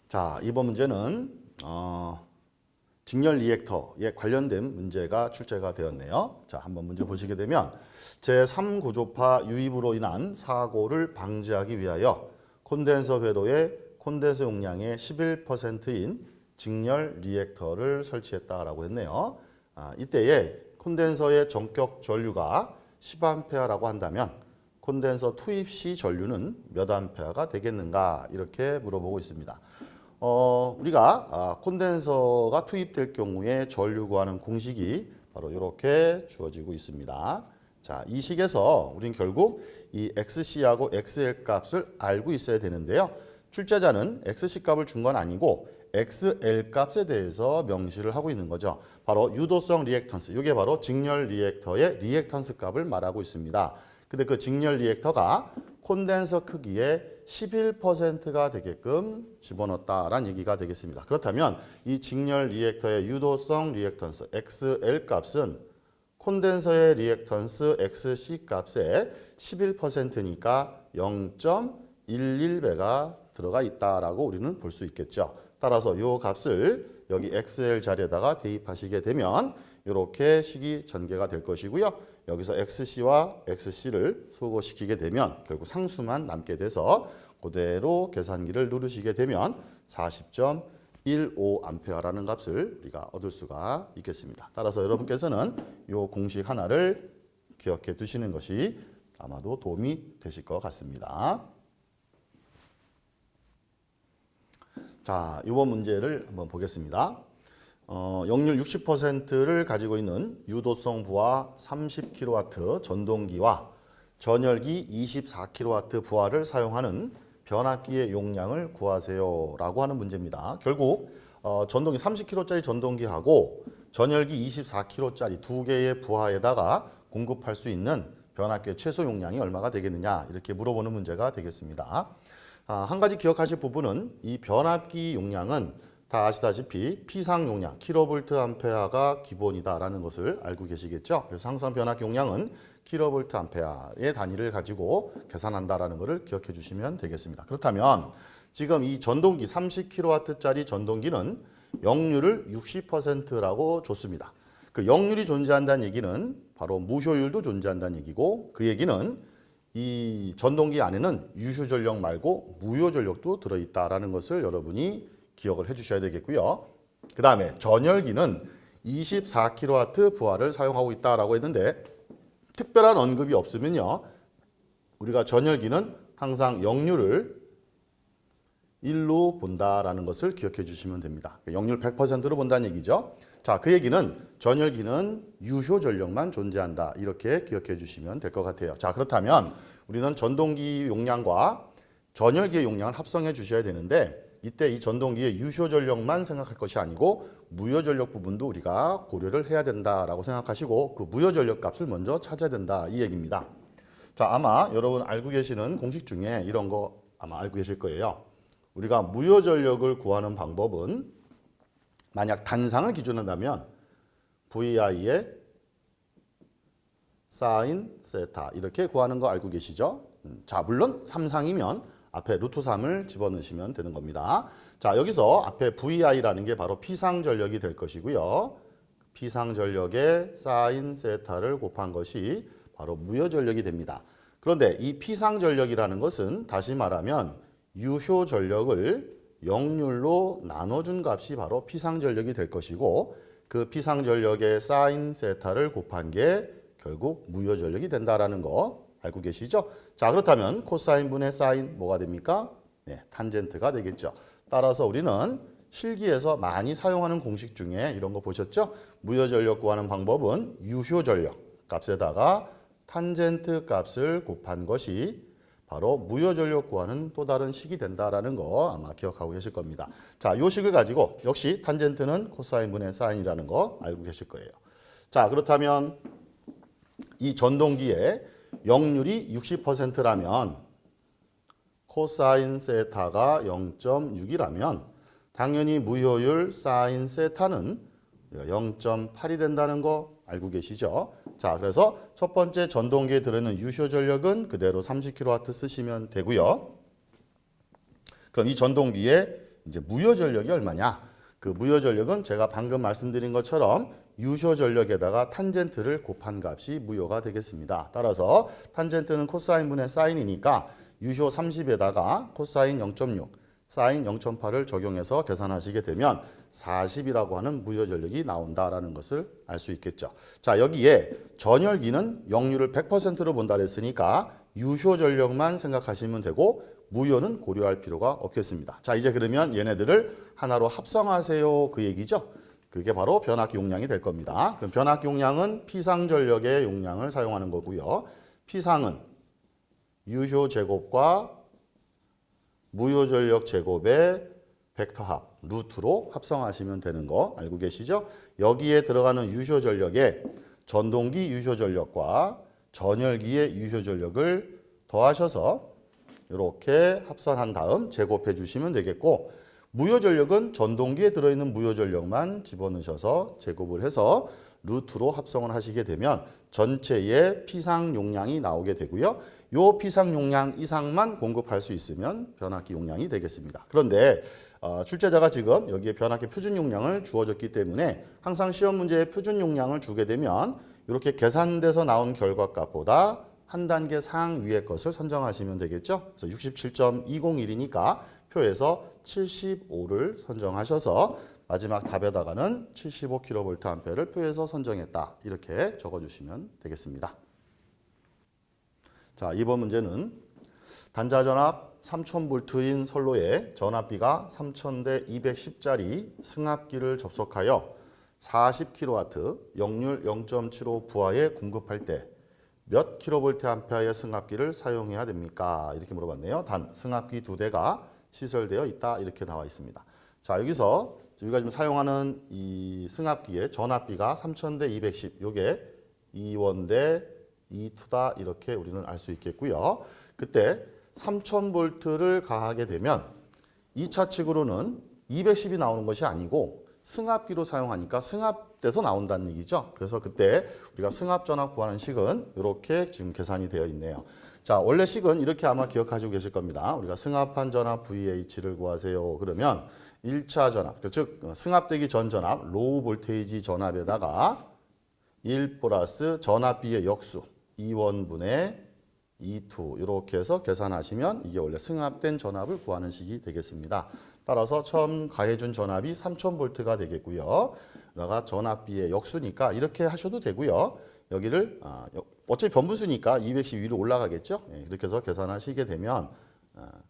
자, 이번 문제는 직렬 리액터에 관련된 문제가 출제가 되었네요. 자, 한번 문제 보시게 되면 제3고조파 유입으로 인한 사고를 방지하기 위하여 콘덴서 회로에 콘덴서 용량의 11%인 직렬 리액터를 설치했다라고 했네요. 이때에 콘덴서의 전격 전류가 10A라고 한다면 콘덴서 투입 시 전류는 몇 암페어가 되겠는가 이렇게 물어보고 있습니다. 우리가 콘덴서가 투입될 경우에 전류 구하는 공식이 바로 이렇게 주어지고 있습니다. 자, 이 식에서 우리는 결국 이 XC하고 XL 값을 알고 있어야 되는데요. 출제자는 XC 값을 준 건 아니고 XL 값에 대해서 명시를 하고 있는 거죠. 바로 유도성 리액턴스, 이게 바로 직렬 리액터의 리액턴스 값을 말하고 있습니다. 근데 그 직렬 리액터가 콘덴서 크기의 11%가 되게끔 집어넣었다라는 얘기가 되겠습니다. 그렇다면 이 직렬 리액터의 유도성 리액턴스 XL 값은 콘덴서의 리액턴스 XC 값의 11%니까 0.11배가 들어가 있다라고 우리는 볼 수 있겠죠. 따라서 이 값을 여기 XL 자리에다가 대입하시게 되면 이렇게 식이 전개가 될 것이고요. 여기서 XC와 XC를 소거시키게 되면 결국 상수만 남게 돼서 그대로 계산기를 누르시게 되면 40.15A라는 값을 우리가 얻을 수가 있겠습니다. 따라서 여러분께서는 이 공식 하나를 기억해 두시는 것이 아마도 도움이 되실 것 같습니다. 자, 이번 문제를 한번 보겠습니다. 역률 60%를 가지고 있는 유도성 부하 30kW 전동기와 전열기 24kW 부하를 사용하는 변압기의 용량을 구하세요 라고 하는 문제입니다. 결국 전동기 30kW짜리 전동기하고 전열기 24kW짜리 두 개의 부하에다가 공급할 수 있는 변압기의 최소 용량이 얼마가 되겠느냐 이렇게 물어보는 문제가 되겠습니다. 한 가지 기억하실 부분은 이 변압기 용량은 다 아시다시피 P상 용량, 킬로볼트 암페어가 기본이다라는 것을 알고 계시겠죠? 그래서 항상 변압기 용량은 킬로볼트 암페어의 단위를 가지고 계산한다라는 것을 기억해 주시면 되겠습니다. 그렇다면 지금 이 전동기 30kW짜리 전동기는 역률을 60%라고 줬습니다. 그 역률이 존재한다는 얘기는 바로 무효율도 존재한다는 얘기고 그 얘기는 이 전동기 안에는 유효 전력 말고 무효 전력도 들어있다라는 것을 여러분이 기억을 해주셔야 되겠고요. 그 다음에 전열기는 24kW 부하를 사용하고 있다라고 했는데 특별한 언급이 없으면요. 우리가 전열기는 항상 역률을 1로 본다라는 것을 기억해 주시면 됩니다. 역률 100%로 본다는 얘기죠. 자, 그 얘기는 전열기는 유효 전력만 존재한다. 이렇게 기억해 주시면 될 것 같아요. 자, 그렇다면 우리는 전동기 용량과 전열기의 용량을 합성해 주셔야 되는데 이때 이 전동기의 유효 전력만 생각할 것이 아니고 무효 전력 부분도 우리가 고려를 해야 된다라고 생각하시고 그 무효 전력 값을 먼저 찾아야 된다 이 얘기입니다. 자, 아마 여러분 알고 계시는 공식 중에 이런 거 아마 알고 계실 거예요. 우리가 무효 전력을 구하는 방법은 만약 단상을 기준한다면 VI의 사인 세타 이렇게 구하는 거 알고 계시죠? 자, 물론 3상이면 앞에 루트 3을 집어넣으시면 되는 겁니다. 자, 여기서 앞에 VI라는 게 바로 P상 전력이 될 것이고요. P상 전력의 사인 세타를 곱한 것이 바로 무효 전력이 됩니다. 그런데 이 P상 전력이라는 것은 다시 말하면 유효 전력을 역률로 나눠준 값이 바로 P상 전력이 될 것이고 그 P상 전력의 사인 세타를 곱한 게 결국 무효 전력이 된다라는 거 알고 계시죠? 자, 그렇다면 코사인 분의 사인 뭐가 됩니까? 네, 탄젠트가 되겠죠. 따라서 우리는 실기에서 많이 사용하는 공식 중에 이런 거 보셨죠? 무효 전력 구하는 방법은 유효 전력 값에다가 탄젠트 값을 곱한 것이 바로 무효 전력 구하는 또 다른 식이 된다라는 거 아마 기억하고 계실 겁니다. 자, 이 식을 가지고 역시 탄젠트는 코사인 분의 사인이라는 거 알고 계실 거예요. 자, 그렇다면 이 전동기의 역률이 60%라면 코사인 세타가 0.6이라면 당연히 무효율 사인 세타는 0.8이 된다는 거 알고 계시죠? 자, 그래서 첫 번째 전동기에 들어있는 유효 전력은 그대로 30kW 쓰시면 되고요. 그럼 이 전동기의 이제 무효 전력이 얼마냐? 그 무효 전력은 제가 방금 말씀드린 것처럼 유효 전력에다가 탄젠트를 곱한 값이 무효가 되겠습니다. 따라서 탄젠트는 코사인분의 사인이니까 유효 30에다가 코사인 0.6, 사인 0.8을 적용해서 계산하시게 되면 40이라고 하는 무효 전력이 나온다라는 것을 알 수 있겠죠. 자, 여기에 전열기는 역률을 100%로 본다 그랬으니까 유효 전력만 생각하시면 되고 무효는 고려할 필요가 없겠습니다. 자, 이제 그러면 얘네들을 하나로 합성하세요 그 얘기죠. 그게 바로 변압기 용량이 될 겁니다. 그럼 변압기 용량은 피상 전력의 용량을 사용하는 거고요. 피상은 유효 제곱과 무효 전력 제곱의 벡터 합, 루트로 합성하시면 되는 거 알고 계시죠? 여기에 들어가는 유효 전력에 전동기 유효 전력과 전열기의 유효 전력을 더하셔서 이렇게 합산한 다음 제곱해 주시면 되겠고, 무효 전력은 전동기에 들어있는 무효 전력만 집어넣으셔서 제곱을 해서 루트로 합성을 하시게 되면 전체의 피상 용량이 나오게 되고요. 요 피상 용량 이상만 공급할 수 있으면 변압기 용량이 되겠습니다. 그런데 출제자가 지금 여기에 변압기 표준 용량을 주어졌기 때문에 항상 시험 문제에 표준 용량을 주게 되면 이렇게 계산돼서 나온 결과값보다 한 단계 상위의 것을 선정하시면 되겠죠. 그래서 67.201이니까 표에서 75를 선정하셔서 마지막 답에다가는 75kVA를 표에서 선정했다. 이렇게 적어주시면 되겠습니다. 자, 이번 문제는 단자전압 3000V인 선로에 전압비가 3000대 210짜리 승합기를 접속하여 40kW, 역률 0.75 부하에 공급할 때 몇 kVA의 승합기를 사용해야 됩니까? 이렇게 물어봤네요. 단, 승합기 2대가 시설되어 있다. 이렇게 나와 있습니다. 자, 여기서 우리가 지금 사용하는 이 승합기의 전압비가 3000대 210, 요게 E1 대 E2다. 이렇게 우리는 알 수 있겠고요. 그때 3000V를 가하게 되면 2차 측으로는 210이 나오는 것이 아니고 승합기로 사용하니까 승합돼서 나온다는 얘기죠. 그래서 그때 우리가 승합 전압 구하는 식은 이렇게 지금 계산이 되어 있네요. 자, 원래 식은 이렇게 아마 기억하시고 계실 겁니다. 우리가 승합한 전압 VH를 구하세요. 그러면 1차 전압, 즉 승합되기 전 전압, 로우 볼테이지 전압에다가 1 플러스 전압비의 역수, E1분의 E2 이렇게 해서 계산하시면 이게 원래 승합된 전압을 구하는 식이 되겠습니다. 따라서 처음 가해준 전압이 3000V가 되겠고요. 여기가 전압비의 역수니까 이렇게 하셔도 되고요. 여기를 어차피 변분수니까 210 위로 올라가겠죠. 이렇게 해서 계산하시게 되면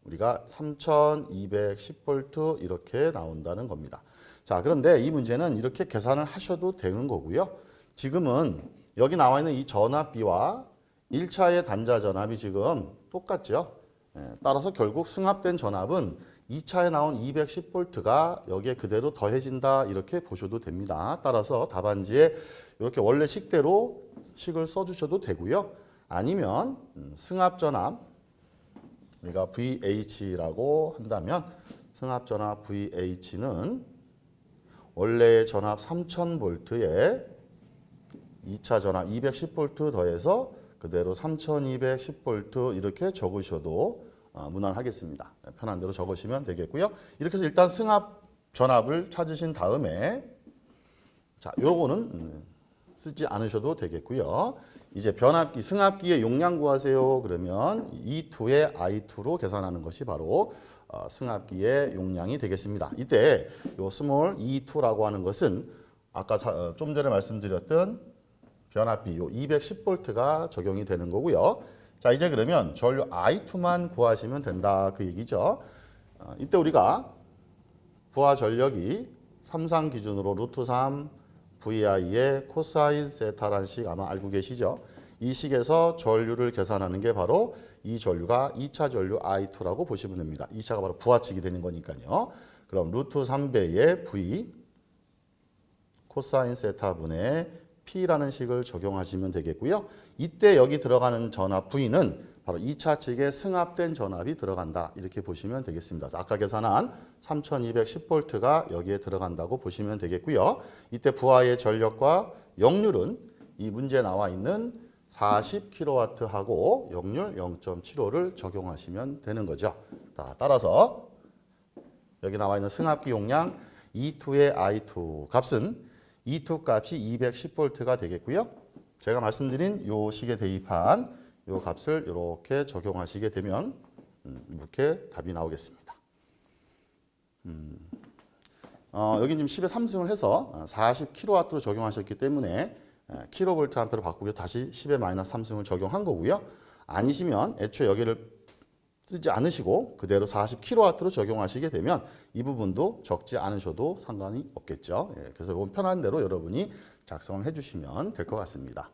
우리가 3210V 이렇게 나온다는 겁니다. 자, 그런데 이 문제는 이렇게 계산을 하셔도 되는 거고요. 지금은 여기 나와 있는 이 전압비와 1차의 단자 전압이 지금 똑같죠. 따라서 결국 승합된 전압은 2차에 나온 210V가 여기에 그대로 더해진다 이렇게 보셔도 됩니다. 따라서 답안지에 이렇게 원래 식대로 식을 써주셔도 되고요. 아니면 승합전압 우리가 VH라고 한다면 승합전압 VH는 원래의 전압 3000V에 2차 전압 210V 더해서 그대로 3210V 이렇게 적으셔도 무난하겠습니다. 편한 대로 적으시면 되겠고요. 이렇게 해서 일단 승합 전압을 찾으신 다음에 자, 요거는 쓰지 않으셔도 되겠고요. 이제 변압기, 승합기의 용량 구하세요. 그러면 E2의 I2로 계산하는 것이 바로 승합기의 용량이 되겠습니다. 이때 요 스몰 E2라고 하는 것은 아까 좀 전에 말씀드렸던 변압비 요 210V가 적용이 되는 거고요. 자, 이제 그러면 전류 I2만 구하시면 된다 그 얘기죠. 이때 우리가 부하 전력이 3상 기준으로 루트 3 VI의 코사인 세타라는 식 아마 알고 계시죠. 이 식에서 전류를 계산하는 게 바로 이 전류가 2차 전류 I2라고 보시면 됩니다. 2차가 바로 부하측이 되는 거니까요. 그럼 루트 3배의 V 코사인 세타분의 P라는 식을 적용하시면 되겠고요. 이때 여기 들어가는 전압 V는 바로 2차 측에 승합된 전압이 들어간다. 이렇게 보시면 되겠습니다. 아까 계산한 3210V가 여기에 들어간다고 보시면 되겠고요. 이때 부하의 전력과 역률은 이 문제에 나와 있는 40kW하고 역률 0.75를 적용하시면 되는 거죠. 따라서 여기 나와 있는 승합기 용량 E2의 I2 값은 E2 값이 210V가 되겠고요. 제가 말씀드린 요 식에 대입한 요 값을 이렇게 적용하시게 되면 이렇게 답이 나오겠습니다. 여기 지금 10의 3승을 해서 40kW로 적용하셨기 때문에 킬로볼트 암페어로 바꾸고 다시 10의 마이너스 3승을 적용한 거고요. 아니시면 애초에 여기를 쓰지 않으시고 그대로 40kW로 적용하시게 되면 이 부분도 적지 않으셔도 상관이 없겠죠. 그래서 이건 편한 대로 여러분이 작성을 해주시면 될 것 같습니다.